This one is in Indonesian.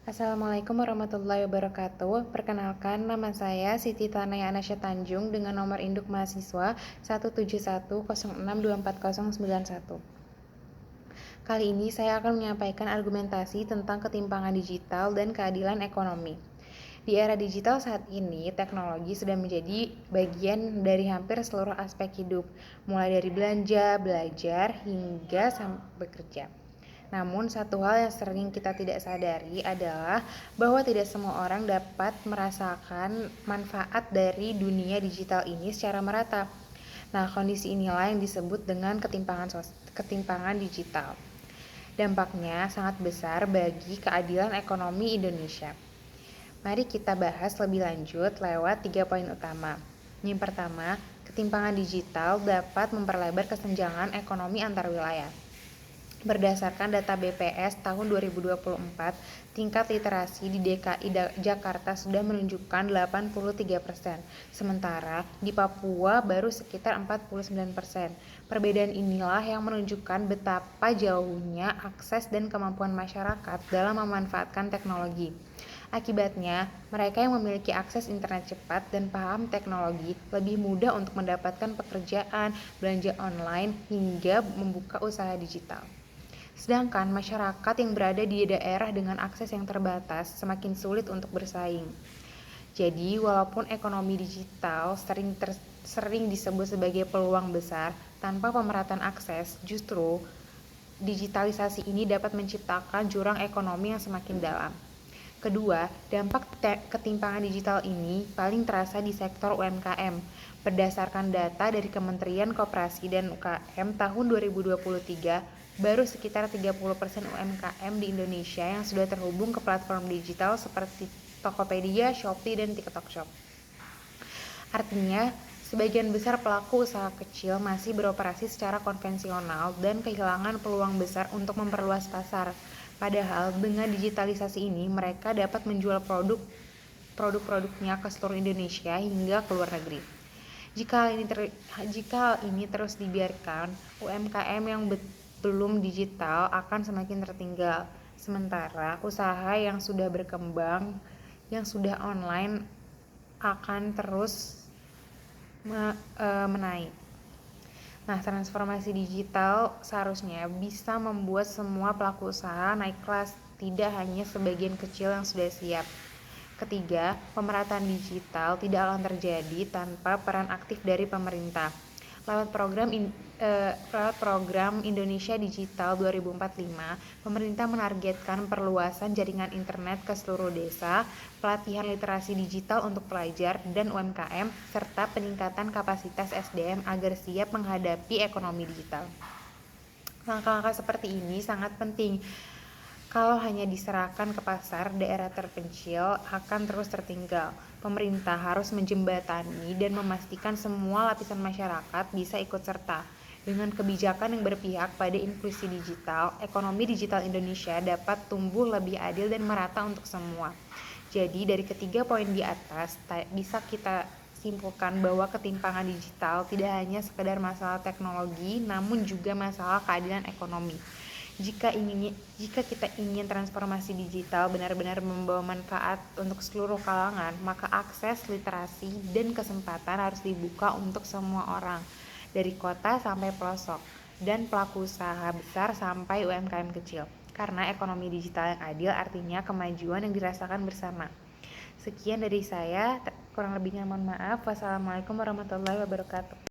Assalamualaikum warahmatullahi wabarakatuh. Perkenalkan, nama saya Siti Tanaya Anasya Tanjung dengan nomor induk mahasiswa 17106249091. Kali ini saya akan menyampaikan argumentasi tentang ketimpangan digital dan keadilan ekonomi. Di era digital saat ini, teknologi sudah menjadi bagian dari hampir seluruh aspek hidup, mulai dari belanja, belajar, hingga sampai bekerja. Namun, satu hal yang sering kita tidak sadari adalah bahwa tidak semua orang dapat merasakan manfaat dari dunia digital ini secara merata. Nah, kondisi inilah yang disebut dengan ketimpangan digital. Dampaknya sangat besar bagi keadilan ekonomi Indonesia. Mari kita bahas lebih lanjut lewat 3 poin utama. Yang pertama, ketimpangan digital dapat memperlebar kesenjangan ekonomi antar wilayah. Berdasarkan data BPS tahun 2024, tingkat literasi di DKI Jakarta sudah menunjukkan 83%, sementara di Papua baru sekitar 49%. Perbedaan inilah yang menunjukkan betapa jauhnya akses dan kemampuan masyarakat dalam memanfaatkan teknologi. Akibatnya, mereka yang memiliki akses internet cepat dan paham teknologi lebih mudah untuk mendapatkan pekerjaan, belanja online, hingga membuka usaha digital. Sedangkan masyarakat yang berada di daerah dengan akses yang terbatas semakin sulit untuk bersaing. Jadi, walaupun ekonomi digital sering disebut sebagai peluang besar, tanpa pemerataan akses, justru digitalisasi ini dapat menciptakan jurang ekonomi yang semakin dalam. Kedua, dampak ketimpangan digital ini paling terasa di sektor UMKM. Berdasarkan data dari Kementerian Koperasi dan UKM tahun 2023, baru sekitar 30% UMKM di Indonesia yang sudah terhubung ke platform digital seperti Tokopedia, Shopee, dan TikTok Shop. Artinya, sebagian besar pelaku usaha kecil masih beroperasi secara konvensional dan kehilangan peluang besar untuk memperluas pasar. Padahal dengan digitalisasi ini mereka dapat menjual produk-produknya ke seluruh Indonesia hingga ke luar negeri. Jika ini terus dibiarkan, UMKM yang belum digital akan semakin tertinggal. Sementara usaha yang sudah berkembang, yang sudah online akan terus menaik. Nah, transformasi digital seharusnya bisa membuat semua pelaku usaha naik kelas, tidak hanya sebagian kecil yang sudah siap. Ketiga, pemerataan digital tidak akan terjadi tanpa peran aktif dari pemerintah. Lewat program Indonesia Digital 2045, pemerintah menargetkan perluasan jaringan internet ke seluruh desa, pelatihan literasi digital untuk pelajar dan UMKM, serta peningkatan kapasitas SDM agar siap menghadapi ekonomi digital. Langkah-langkah seperti ini sangat penting. Kalau hanya diserahkan ke pasar, daerah terpencil akan terus tertinggal. Pemerintah harus menjembatani dan memastikan semua lapisan masyarakat bisa ikut serta. Dengan kebijakan yang berpihak pada inklusi digital, ekonomi digital Indonesia dapat tumbuh lebih adil dan merata untuk semua. Jadi dari ketiga poin di atas, bisa kita simpulkan bahwa ketimpangan digital tidak hanya sekedar masalah teknologi, namun juga masalah keadilan ekonomi. Jika kita ingin transformasi digital benar-benar membawa manfaat untuk seluruh kalangan, maka akses, literasi, dan kesempatan harus dibuka untuk semua orang, dari kota sampai pelosok, dan pelaku usaha besar sampai UMKM kecil. Karena ekonomi digital yang adil artinya kemajuan yang dirasakan bersama. Sekian dari saya, kurang lebihnya mohon maaf. Wassalamualaikum warahmatullahi wabarakatuh.